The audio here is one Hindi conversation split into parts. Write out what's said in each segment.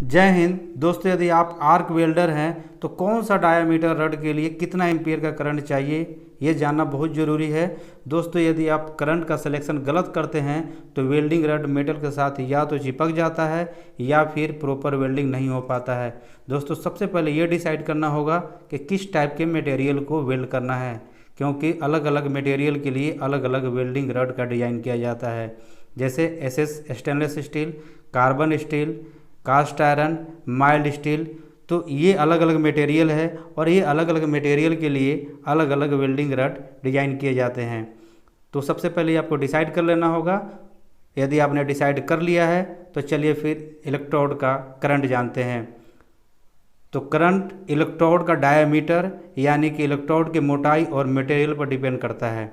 जय हिंद दोस्तों, यदि आप आर्क वेल्डर हैं तो कौन सा डायामीटर रड के लिए कितना एम्पियर का करंट चाहिए ये जानना बहुत ज़रूरी है। दोस्तों, यदि आप करंट का सिलेक्शन गलत करते हैं तो वेल्डिंग रड मेटल के साथ या तो चिपक जाता है या फिर प्रॉपर वेल्डिंग नहीं हो पाता है। दोस्तों, सबसे पहले ये डिसाइड करना होगा कि किस टाइप के मटेरियल को वेल्ड करना है, क्योंकि अलग अलग मटेरियल के लिए अलग अलग वेल्डिंग रड का डिज़ाइन किया जाता है। जैसे SS stainless steel, carbon steel, cast iron, mild steel, तो ये अलग अलग मटेरियल है और ये अलग अलग मटेरियल के लिए अलग अलग वेल्डिंग रड डिजाइन किए जाते हैं। तो सबसे पहले आपको डिसाइड कर लेना होगा। यदि आपने डिसाइड कर लिया है तो चलिए फिर इलेक्ट्रोड का करंट जानते हैं। तो करंट इलेक्ट्रोड का डायामीटर यानी कि इलेक्ट्रोड की मोटाई और मटेरियल पर डिपेंड करता है।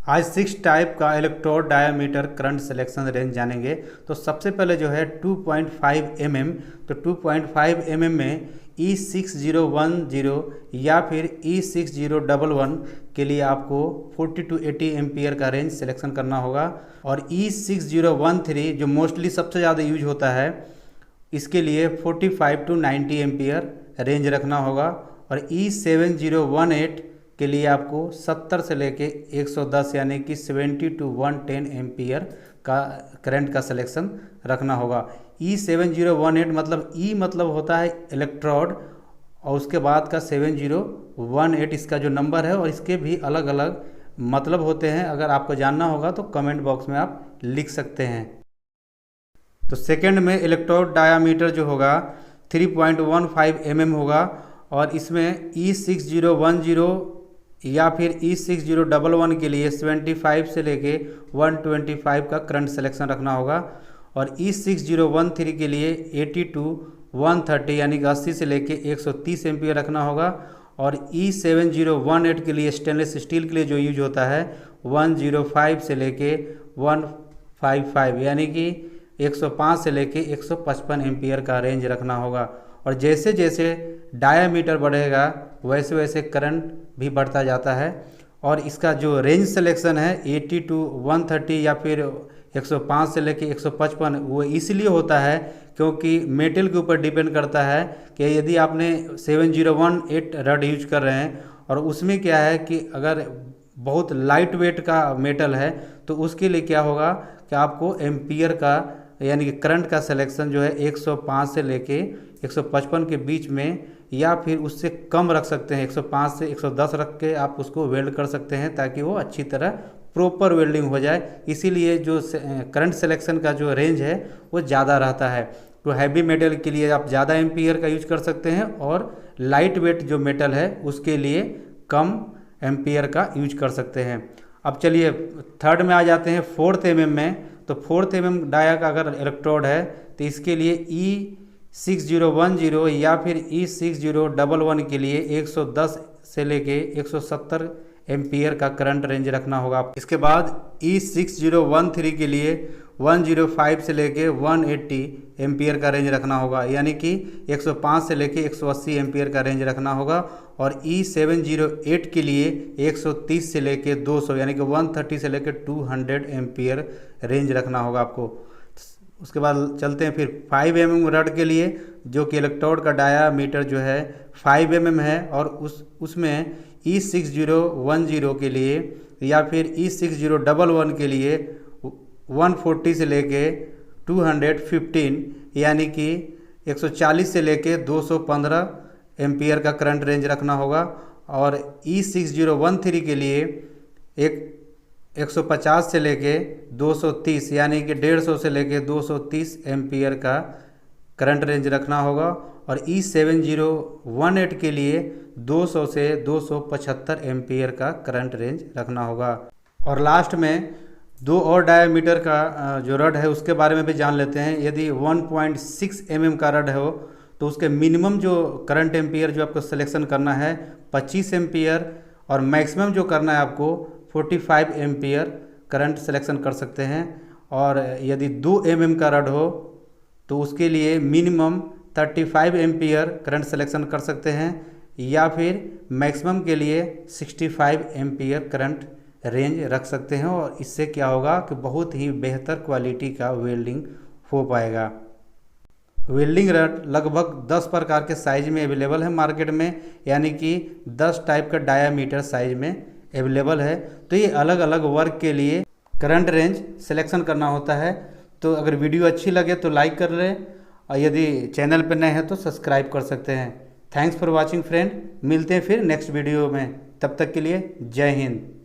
आज 6 टाइप का electrode diameter current selection range जानेंगे। तो सबसे पहले जो है 2.5 mm, तो 2.5 mm में E6010 या फिर E6011 के लिए आपको 40 to 80 एम्पियर का रेंज सिलेक्शन करना होगा। और E6013 जो मोस्टली सबसे ज़्यादा यूज होता है, इसके लिए 45 to 90 एम्पियर रेंज रखना होगा। और E7018 के लिए आपको 70 से लेके 110 यानी कि 70 to 110 एम्पियर का करंट का सिलेक्शन रखना होगा। E7018 मतलब E मतलब होता है इलेक्ट्रोड और उसके बाद का 7018 इसका जो नंबर है, और इसके भी अलग अलग मतलब होते हैं। अगर आपको जानना होगा तो कमेंट बॉक्स में आप लिख सकते हैं। तो सेकंड में इलेक्ट्रोड डायामीटर जो होगा 3.15 mm होगा और इसमें E6010 या फिर E6011 के लिए 75 से लेके 125 का करंट सिलेक्शन रखना होगा। और E6013 के लिए 80 to 130 यानी कि 80 से लेके 130 एम्पियर रखना होगा। और E7018 के लिए स्टेनलेस स्टील के लिए जो यूज होता है 105 से लेके 155 यानी कि 105 से लेके 155 एम्पियर का रेंज रखना होगा। और जैसे जैसे डायामीटर बढ़ेगा वैसे वैसे करंट भी बढ़ता जाता है। और इसका जो रेंज सिलेक्शन है 80 to 130 या फिर 105 से लेके 155 वो इसलिए होता है क्योंकि मेटल के ऊपर डिपेंड करता है कि यदि आपने 7018 रड यूज कर रहे हैं और उसमें क्या है कि अगर बहुत लाइट वेट का मेटल है तो उसके लिए क्या होगा कि आपको एम्पियर का यानी कि करंट का सिलेक्शन जो है 105 से लेके 155 के बीच में या फिर उससे कम रख सकते हैं। 105 से 110 रख के आप उसको वेल्ड कर सकते हैं ताकि वो अच्छी तरह प्रॉपर वेल्डिंग हो जाए। इसीलिए जो करंट सिलेक्शन का जो रेंज है वो ज़्यादा रहता है। तो हैवी मेटल के लिए आप ज़्यादा एम्पियर का यूज कर सकते हैं और लाइट वेट जो मेटल है उसके लिए कम एम्पियर का यूज कर सकते हैं। अब चलिए थर्ड में आ जाते हैं 4th mm में। तो 4th mm डाया का अगर इलेक्ट्रोड है तो इसके लिए E6010 या फिर E6011 के लिए 110 से लेके 170 एम्पियर का करंट रेंज रखना होगा। इसके बाद E6013 के लिए 105 से लेके 180 एम्पियर का रेंज रखना होगा, यानी कि 105 से लेके 180 एम्पियर का रेंज रखना होगा। और E708 के लिए 130 से लेके 200 यानी कि 130 से लेके 200 एम्पियर रेंज रखना होगा आपको। उसके बाद चलते हैं फिर 5 mm रड के लिए, जो कि इलेक्ट्रोड का डायामीटर जो है 5 mm है। और उसमें E6010 के लिए या फिर E6011 के लिए 140 से लेके 215 यानी कि 140 से लेके 215 एम्पियर का करंट रेंज रखना होगा। और E6013 के लिए 150 से लेके 230 यानी कि 150 से लेके 230 एम्पियर का करंट रेंज रखना होगा। और E7018 के लिए 200 से 275 एम्पियर का करंट रेंज रखना होगा। और लास्ट में 2 और डायामीटर का जो रड है उसके बारे में भी जान लेते हैं। यदि 1.6 mm का रड हो तो उसके मिनिमम जो करंट एम्पियर जो आपको सिलेक्शन करना है 25 एम्पियर और मैक्सिमम जो करना है आपको 45 एम्पियर करंट सिलेक्शन कर सकते हैं। और यदि 2 mm का रड हो तो उसके लिए मिनिमम 35 एम्पियर करंट सिलेक्शन कर सकते हैं या फिर मैक्सिमम के लिए 65 एम्पियर करंट रेंज रख सकते हैं। और इससे क्या होगा कि बहुत ही बेहतर क्वालिटी का वेल्डिंग हो पाएगा। वेल्डिंग रड लगभग 10 प्रकार के साइज में अवेलेबल है मार्केट में, यानी कि 10 टाइप का डायामीटर साइज में अवेलेबल है। तो ये अलग अलग वर्क के लिए करंट रेंज सिलेक्शन करना होता है। तो अगर वीडियो अच्छी लगे तो लाइक कर लें, और यदि चैनल पर नए हैं तो सब्सक्राइब कर सकते हैं। थैंक्स फॉर वॉचिंग फ्रेंड, मिलते हैं फिर नेक्स्ट वीडियो में, तब तक के लिए जय हिंद।